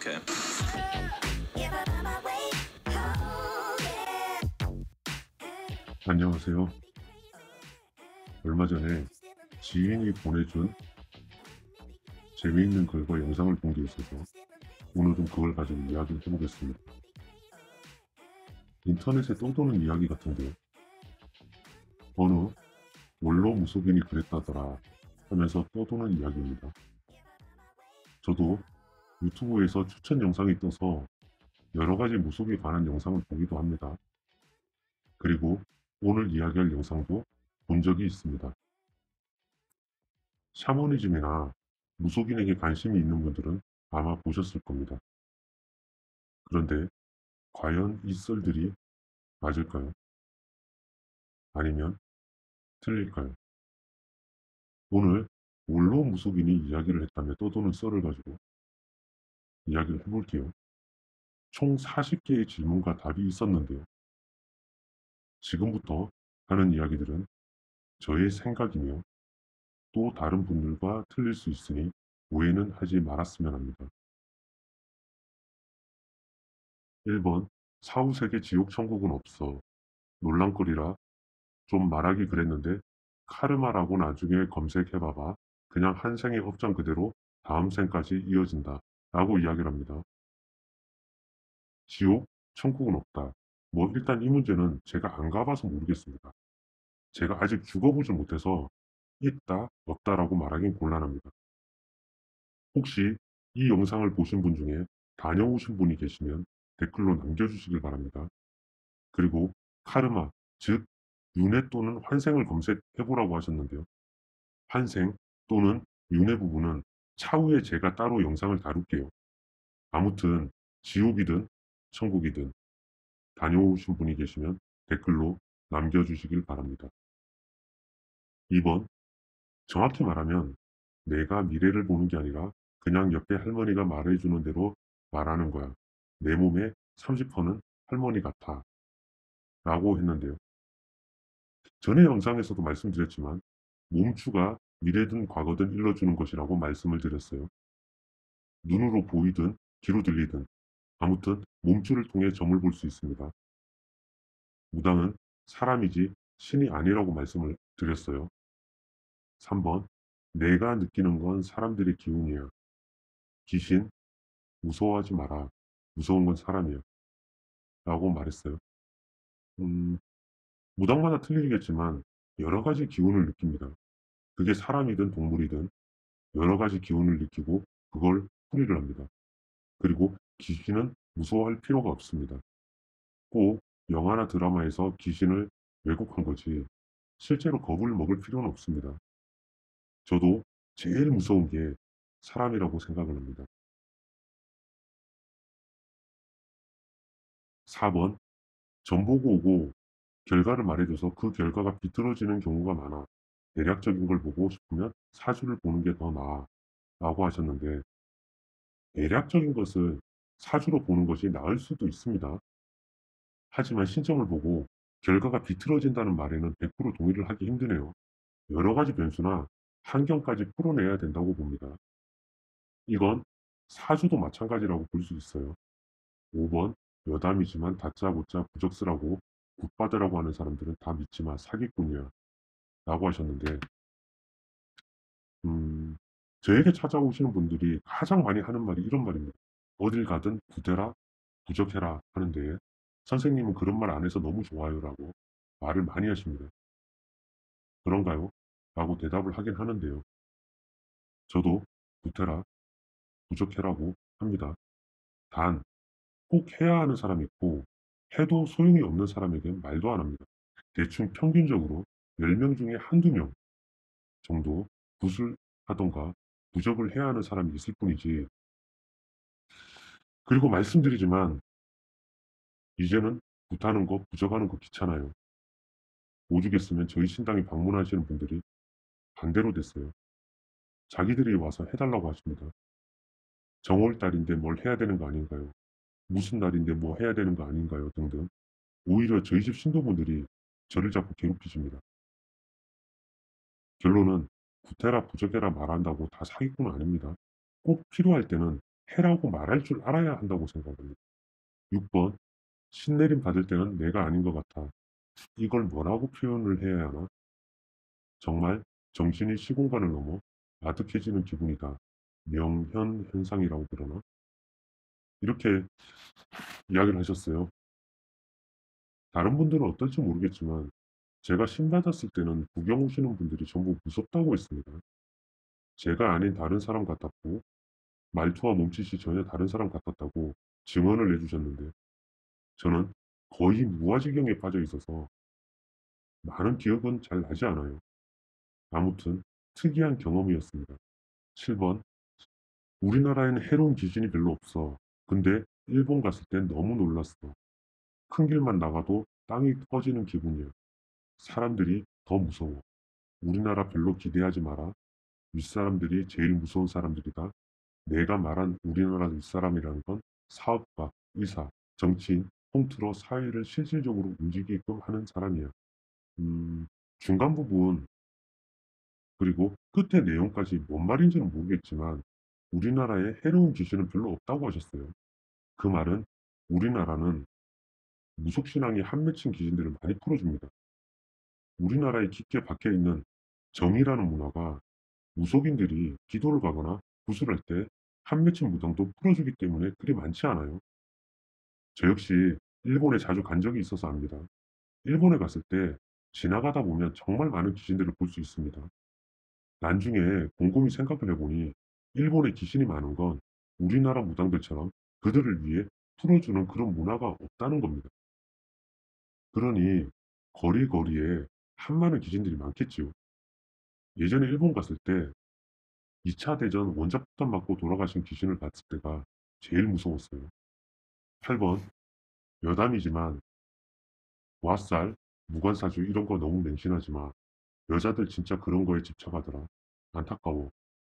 Okay. 안녕하세요. 얼마 전에 지인이 보내준 재미있는 글과 영상을 본 게 있어서 오늘은 그걸 가지고 이야기를 해보겠습니다. 인터넷에 떠도는 이야기 같은데요. 어느 원로 무속인이 그랬다더라 하면서 떠도는 이야기입니다. 저도 유튜브에서 추천 영상이 떠서 여러가지 무속에 관한 영상을 보기도 합니다. 그리고 오늘 이야기할 영상도 본 적이 있습니다. 샤머니즘이나 무속인에게 관심이 있는 분들은 아마 보셨을 겁니다. 그런데 과연 이 썰들이 맞을까요? 아니면 틀릴까요? 오늘 원로 무속인이 이야기를 했다며 떠도는 썰을 가지고 이야기를 해볼게요. 총 40개의 질문과 답이 있었는데요. 지금부터 하는 이야기들은 저의 생각이며 또 다른 분들과 틀릴 수 있으니 오해는 하지 말았으면 합니다. 1번 사후세계 지옥 천국은 없어. 논란거리라 좀 말하기 그랬는데 카르마라고 나중에 검색해봐봐. 그냥 한 생의 업장 그대로 다음 생까지 이어진다. 라고 이야기를 합니다. 지옥, 천국은 없다. 뭐 일단 이 문제는 제가 안 가봐서 모르겠습니다. 제가 아직 죽어보지 못해서 있다, 없다라고 말하긴 곤란합니다. 혹시 이 영상을 보신 분 중에 다녀오신 분이 계시면 댓글로 남겨주시길 바랍니다. 그리고 카르마, 즉 윤회 또는 환생을 검색해보라고 하셨는데요. 환생 또는 윤회 부분은 차후에 제가 따로 영상을 다룰게요. 아무튼 지옥이든 천국이든 다녀오신 분이 계시면 댓글로 남겨주시길 바랍니다. 2번, 정확히 말하면 내가 미래를 보는 게 아니라 그냥 옆에 할머니가 말해주는 대로 말하는 거야. 내 몸의 30%는 할머니 같아. 라고 했는데요. 전에 영상에서도 말씀드렸지만 몸추가 미래든 과거든 일러주는 것이라고 말씀을 드렸어요. 눈으로 보이든 귀로 들리든 아무튼 몸추를 통해 점을 볼 수 있습니다. 무당은 사람이지 신이 아니라고 말씀을 드렸어요. 3번, 내가 느끼는 건 사람들의 기운이야. 귀신, 무서워하지 마라. 무서운 건 사람이야. 라고 말했어요. 무당마다 틀리겠지만 여러 가지 기운을 느낍니다. 그게 사람이든 동물이든 여러 가지 기운을 느끼고 그걸 풀이를 합니다. 그리고 귀신은 무서워할 필요가 없습니다. 꼭 영화나 드라마에서 귀신을 왜곡한 거지 실제로 겁을 먹을 필요는 없습니다. 저도 제일 무서운 게 사람이라고 생각을 합니다. 4번, 점 보고 오고 결과를 말해줘서 그 결과가 비틀어지는 경우가 많아. 대략적인 걸 보고 싶으면 사주를 보는 게 더 나아. 라고 하셨는데 대략적인 것을 사주로 보는 것이 나을 수도 있습니다. 하지만 신점을 보고 결과가 비틀어진다는 말에는 100% 동의를 하기 힘드네요. 여러 가지 변수나 환경까지 풀어내야 된다고 봅니다. 이건 사주도 마찬가지라고 볼 수 있어요. 5번, 여담이지만 다짜고짜 부적스라고 굿바드라고 하는 사람들은 다 믿지마 사기꾼이야 라고 하셨는데 저에게 찾아오시는 분들이 가장 많이 하는 말이 이런 말입니다. 어딜 가든 부대라 부적해라 하는데 선생님은 그런 말 안 해서 너무 좋아요 라고 말을 많이 하십니다. 그런가요? 라고 대답을 하긴 하는데요. 저도 부태라 부적해라고 합니다. 단 꼭 해야 하는 사람이 있고 해도 소용이 없는 사람에겐 말도 안 합니다. 대충 평균적으로 10명 중에 한두 명 정도 굿을 하던가 부적을 해야 하는 사람이 있을 뿐이지. 그리고 말씀드리지만 이제는 굿하는 거 부적하는 거 귀찮아요. 오죽했으면 저희 신당에 방문하시는 분들이 반대로 됐어요. 자기들이 와서 해달라고 하십니다. 정월달인데 뭘 해야 되는 거 아닌가요? 무슨 날인데 뭐 해야 되는 거 아닌가요? 등등. 오히려 저희 집 신도분들이 저를 자꾸 괴롭히십니다. 결론은 구태라 부적해라 말한다고 다 사기꾼은 아닙니다. 꼭 필요할 때는 해라고 말할 줄 알아야 한다고 생각합니다. 6번, 신내림 받을 때는 내가 아닌 것 같아. 이걸 뭐라고 표현을 해야 하나? 정말 정신이 시공간을 넘어 아득해지는 기분이다. 명현현상이라고 그러나? 이렇게 이야기를 하셨어요. 다른 분들은 어떨지 모르겠지만 제가 신 받았을 때는 구경 오시는 분들이 전부 무섭다고 했습니다. 제가 아닌 다른 사람 같았고 말투와 몸짓이 전혀 다른 사람 같았다고 증언을 해주셨는데 저는 거의 무아지경에 빠져 있어서 많은 기억은 잘 나지 않아요. 아무튼 특이한 경험이었습니다. 7번, 우리나라에는 해로운 귀신이 별로 없어. 근데 일본 갔을 땐 너무 놀랐어. 큰 길만 나가도 땅이 터지는 기분이야. 사람들이 더 무서워. 우리나라 별로 기대하지 마라. 윗사람들이 제일 무서운 사람들이다. 내가 말한 우리나라 윗사람이라는 건 사업가, 의사, 정치인, 통틀어 사회를 실질적으로 움직이게끔 하는 사람이야. 중간 부분 그리고 끝의 내용까지 뭔 말인지는 모르겠지만 우리나라에 해로운 귀신은 별로 없다고 하셨어요. 그 말은 우리나라는 무속신앙이 한 맺힌 귀신들을 많이 풀어줍니다. 우리나라에 깊게 박혀있는 정이라는 문화가 무속인들이 기도를 가거나 구슬할 때 한 맺힌 무당도 풀어주기 때문에 그리 많지 않아요. 저 역시 일본에 자주 간 적이 있어서 압니다. 일본에 갔을 때 지나가다 보면 정말 많은 귀신들을 볼 수 있습니다. 나중에 곰곰이 생각을 해보니 일본에 귀신이 많은 건 우리나라 무당들처럼 그들을 위해 풀어주는 그런 문화가 없다는 겁니다. 그러니 거리거리에 한많은 귀신들이 많겠지요. 예전에 일본 갔을 때 2차 대전 원자폭탄 맞고 돌아가신 귀신을 봤을 때가 제일 무서웠어요. 8번, 여담이지만 와살, 무관사주 이런 거 너무 맹신하지 마. 여자들 진짜 그런 거에 집착하더라. 안타까워.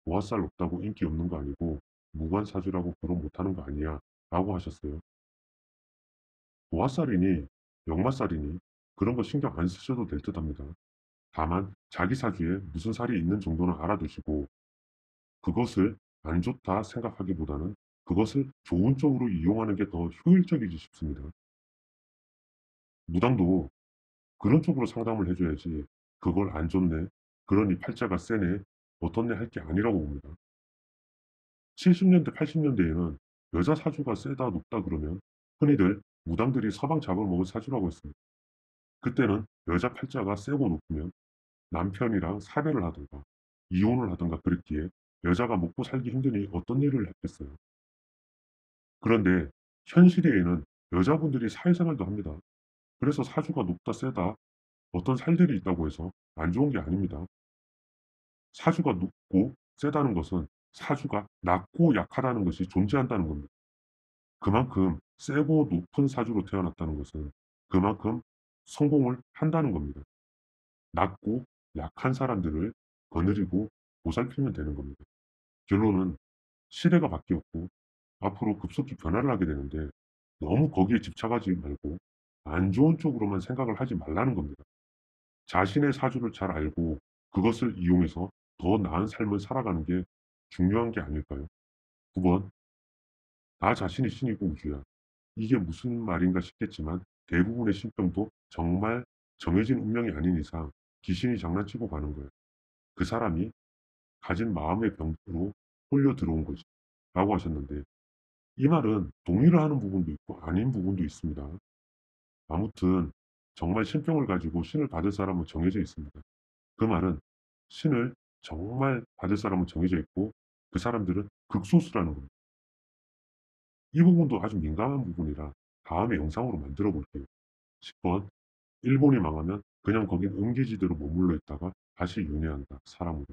보아살 없다고 인기 없는 거 아니고 무관사주라고 결혼 못하는 거 아니야. 라고 하셨어요. 보아살이니 역마살이니 그런 거 신경 안 쓰셔도 될 듯 합니다. 다만 자기 사주에 무슨 살이 있는 정도는 알아두시고 그것을 안 좋다 생각하기보다는 그것을 좋은 쪽으로 이용하는 게 더 효율적이지 싶습니다. 무당도 그런 쪽으로 상담을 해줘야지 그걸 안 좋네. 그러니 팔자가 세네. 어떻네 할 게 아니라고 봅니다. 70년대, 80년대에는 여자 사주가 세다 높다 그러면 흔히들 무당들이 서방 잡을 먹은 사주라고 했습니다. 그때는 여자 팔자가 세고 높으면 남편이랑 사별을 하든가 이혼을 하든가 그랬기에 여자가 먹고 살기 힘드니 어떤 일을 했겠어요. 그런데 현 시대에는 여자분들이 사회생활도 합니다. 그래서 사주가 높다 세다 어떤 살들이 있다고 해서 안 좋은 게 아닙니다. 사주가 높고 세다는 것은 사주가 낮고 약하다는 것이 존재한다는 겁니다. 그만큼 세고 높은 사주로 태어났다는 것은 그만큼 성공을 한다는 겁니다. 낮고 약한 사람들을 거느리고 보살피면 되는 겁니다. 결론은 시대가 바뀌었고 앞으로 급속히 변화를 하게 되는데 너무 거기에 집착하지 말고 안 좋은 쪽으로만 생각을 하지 말라는 겁니다. 자신의 사주를 잘 알고 그것을 이용해서 더 나은 삶을 살아가는 게 중요한 게 아닐까요? 9번, 나 자신이 신이고 우주야. 이게 무슨 말인가 싶겠지만 대부분의 신병도 정말 정해진 운명이 아닌 이상 귀신이 장난치고 가는 거예요. 그 사람이 가진 마음의 병으로 홀려 들어온 거지. 라고 하셨는데 이 말은 동의를 하는 부분도 있고 아닌 부분도 있습니다. 아무튼 정말 신병을 가지고 신을 받을 사람은 정해져 있습니다. 그 말은 신을 정말 받을 사람은 정해져 있고 그 사람들은 극소수라는 겁니다. 이 부분도 아주 민감한 부분이라 다음에 영상으로 만들어 볼게요. 10번 일본이 망하면 그냥 거긴 음계지대로 머물러 있다가 다시 윤회한다. 사람으로.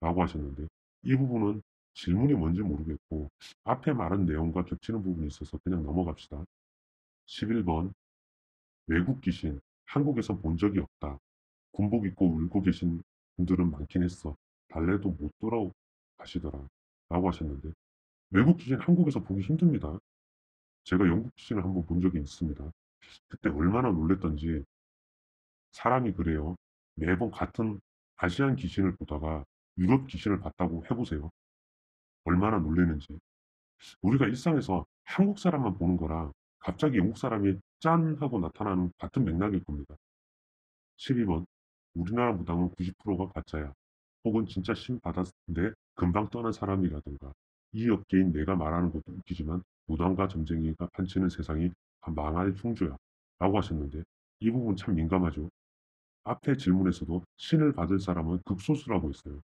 라고 하셨는데 이 부분은 질문이 뭔지 모르겠고 앞에 말한 내용과 겹치는 부분이 있어서 그냥 넘어갑시다. 11번 외국 귀신 한국에서 본 적이 없다. 군복 입고 울고 계신 분들은 많긴 했어. 달래도 못 돌아가시더라. 라고 하셨는데 외국 귀신 한국에서 보기 힘듭니다. 제가 영국 귀신을 한번 본 적이 있습니다. 그때 얼마나 놀랬던지 사람이 그래요. 매번 같은 아시안 귀신을 보다가 유럽 귀신을 봤다고 해보세요. 얼마나 놀라는지. 우리가 일상에서 한국 사람만 보는 거랑 갑자기 영국 사람이 짠 하고 나타나는 같은 맥락일 겁니다. 12번. 우리나라 무당은 90%가 가짜야. 혹은 진짜 신 받았는데 금방 떠난 사람이라든가. 이 업계인 내가 말하는 것도 웃기지만 무당과 점쟁이가 판치는 세상이 망할 흉조야. 라고 하셨는데 이 부분 참 민감하죠. 앞에 질문에서도 신을 받을 사람은 극소수라고 했어요.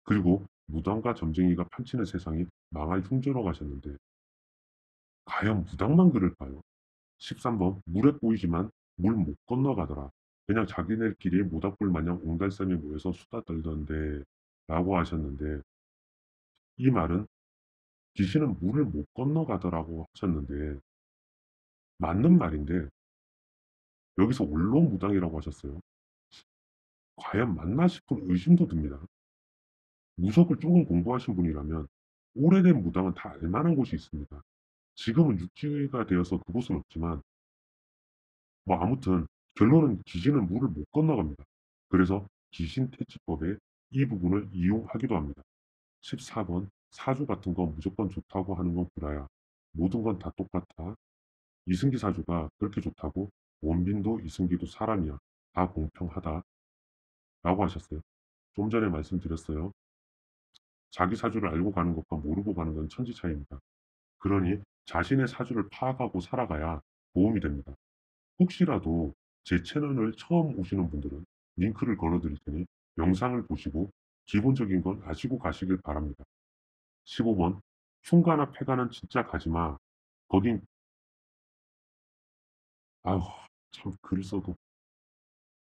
그리고 무당과 점쟁이가 판치는 세상이 망할 흉조라고 하셨는데 과연 무당만 그럴까요? 13번. 물에 꼬이지만 물 못 건너가더라. 그냥 자기네끼리 모닥불 마냥 옹달샘에 모여서 수다 떨던데 라고 하셨는데 이 말은 귀신은 물을 못 건너가더라고 하셨는데 맞는 말인데 여기서 원로무당이라고 하셨어요. 과연 맞나 싶은 의심도 듭니다. 무속을 조금 공부하신 분이라면 오래된 무당은 다 알만한 곳이 있습니다. 지금은 육지가 되어서 그곳은 없지만 뭐 아무튼 결론은 귀신은 물을 못 건너갑니다. 그래서 귀신퇴치법에 이 부분을 이용하기도 합니다. 14번. 사주 같은 거 무조건 좋다고 하는 건 구라야. 모든 건 다 똑같아. 이승기 사주가 그렇게 좋다고 원빈도 이승기도 사람이야. 다 공평하다. 라고 하셨어요. 좀 전에 말씀드렸어요. 자기 사주를 알고 가는 것과 모르고 가는 건 천지 차이입니다. 그러니 자신의 사주를 파악하고 살아가야 도움이 됩니다. 혹시라도 제 채널을 처음 오시는 분들은 링크를 걸어드릴 테니 영상을 보시고 기본적인 건 아시고 가시길 바랍니다. 15번. 흉가나 패가는 진짜 가지마. 거긴 아휴 참 글을 써도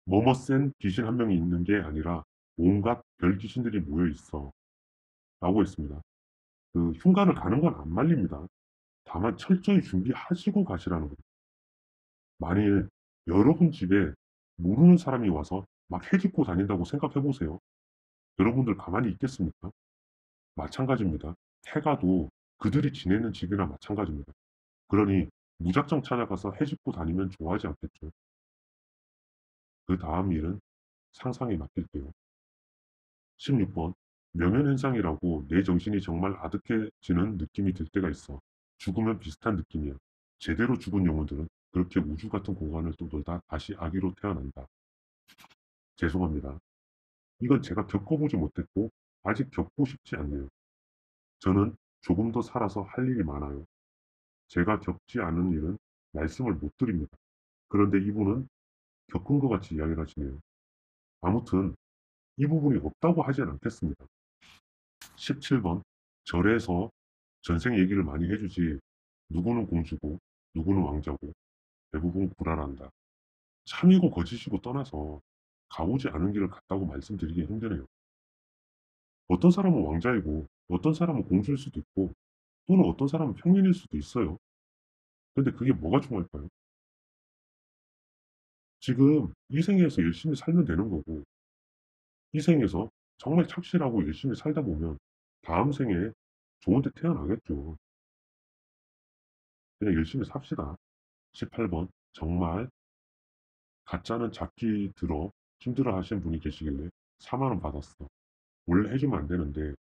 뭐뭐 센 귀신 한 명이 있는 게 아니라 온갖 별 귀신들이 모여 있어. 라고 했습니다. 그 흉가를 가는 건 안 말립니다. 다만 철저히 준비하시고 가시라는 거예요. 만일 여러분 집에 모르는 사람이 와서 막 해집고 다닌다고 생각해 보세요. 여러분들 가만히 있겠습니까? 마찬가지입니다. 태가도 그들이 지내는 집이나 마찬가지입니다. 그러니 무작정 찾아가서 해집고 다니면 좋아하지 않겠죠. 그 다음 일은 상상에 맡길게요. 16번. 명현현상이라고 내 정신이 정말 아득해지는 느낌이 들 때가 있어. 죽으면 비슷한 느낌이야. 제대로 죽은 영혼들은 그렇게 우주 같은 공간을 또 돌다 다시 아기로 태어난다. 죄송합니다. 이건 제가 겪어보지 못했고 아직 겪고 싶지 않네요. 저는 조금 더 살아서 할 일이 많아요. 제가 겪지 않은 일은 말씀을 못 드립니다. 그런데 이분은 겪은 것 같이 이야기를 하시네요. 아무튼 이 부분이 없다고 하진 않겠습니다. 17번. 절에서 전생 얘기를 많이 해주지 누구는 공주고 누구는 왕자고 대부분 구라란다. 참이고 거짓이고 떠나서 가보지 않은 길을 갔다고 말씀드리기 힘드네요. 어떤 사람은 왕자이고 어떤 사람은 공주일 수도 있고 또는 어떤 사람은 평민일 수도 있어요. 근데 그게 뭐가 중요할까요? 지금 이 생에서 열심히 살면 되는 거고 이 생에서 정말 착실하고 열심히 살다 보면 다음 생에 좋은 데 태어나겠죠. 그냥 열심히 삽시다. 18번. 정말 가짜는 잡기 들어 힘들어 하시는 분이 계시길래 4만 원 받았어. 원래 해주면 안 되는데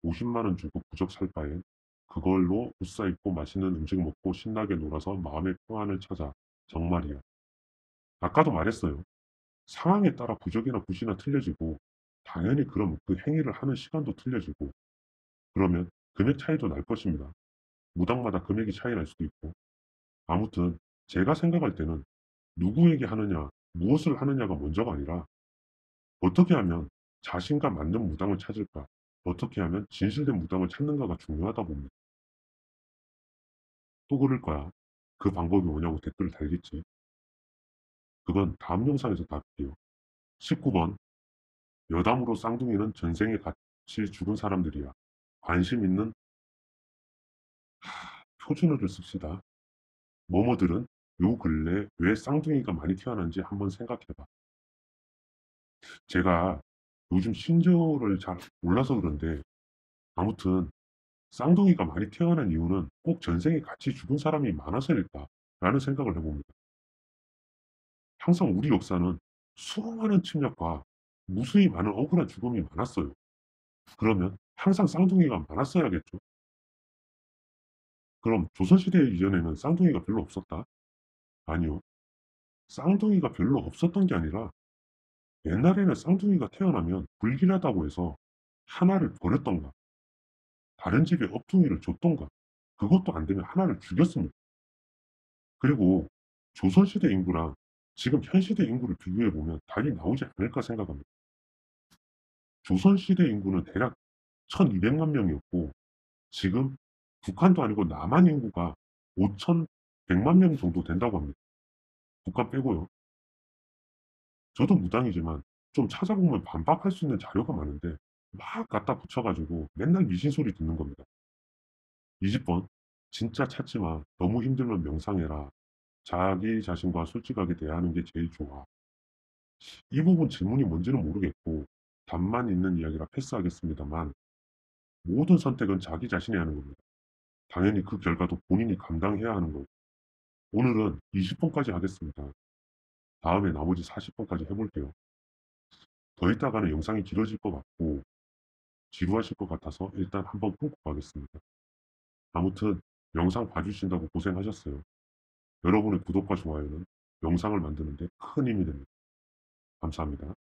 50만 원 주고 부적 살 바엔 그걸로 옷 사입고 맛있는 음식 먹고 신나게 놀아서 마음의 평안을 찾아. 정말이야. 아까도 말했어요. 상황에 따라 부적이나 굿이나 틀려지고 당연히 그럼 그 행위를 하는 시간도 틀려지고 그러면 금액 차이도 날 것입니다. 무당마다 금액이 차이 날 수도 있고 아무튼 제가 생각할 때는 누구에게 하느냐 무엇을 하느냐가 먼저가 아니라 어떻게 하면 자신과 맞는 무당을 찾을까 어떻게 하면 진실된 무당을 찾는가가 중요하다 봅니다. 또 그럴 거야. 그 방법이 뭐냐고 댓글을 달겠지. 그건 다음 영상에서 답할게요. 19번. 여담으로 쌍둥이는 전생에 같이 죽은 사람들이야. 관심 있는 표준어를 씁시다. 뭐뭐들은 요 근래 왜 쌍둥이가 많이 태어난지 한번 생각해봐. 제가 요즘 신조어를 잘 몰라서 그런데 아무튼 쌍둥이가 많이 태어난 이유는 꼭 전생에 같이 죽은 사람이 많아서일까? 라는 생각을 해봅니다. 항상 우리 역사는 수많은 침략과 무수히 많은 억울한 죽음이 많았어요. 그러면 항상 쌍둥이가 많았어야겠죠. 그럼 조선시대 이전에는 쌍둥이가 별로 없었다? 아니요. 쌍둥이가 별로 없었던 게 아니라 옛날에는 쌍둥이가 태어나면 불길하다고 해서 하나를 버렸던가 다른 집에 업둥이를 줬던가 그것도 안 되면 하나를 죽였습니다. 그리고 조선시대 인구랑 지금 현시대 인구를 비교해보면 답이 나오지 않을까 생각합니다. 조선시대 인구는 대략 1200만 명이었고 지금 북한도 아니고 남한 인구가 5100만 명 정도 된다고 합니다. 북한 빼고요. 저도 무당이지만 좀 찾아보면 반박할 수 있는 자료가 많은데 막 갖다 붙여가지고 맨날 미신 소리 듣는 겁니다. 20번 진짜 찾지마. 너무 힘들면 명상해라. 자기 자신과 솔직하게 대하는 게 제일 좋아. 이 부분 질문이 뭔지는 모르겠고 답만 있는 이야기라 패스하겠습니다만 모든 선택은 자기 자신이 하는 겁니다. 당연히 그 결과도 본인이 감당해야 하는 거고 오늘은 20번까지 하겠습니다. 다음에 나머지 40번까지 해볼게요. 더 있다가는 영상이 길어질 것 같고 지루하실 것 같아서 일단 한번 끊고 가겠습니다. 아무튼 영상 봐주신다고 고생하셨어요. 여러분의 구독과 좋아요는 영상을 만드는 데 큰 힘이 됩니다. 감사합니다.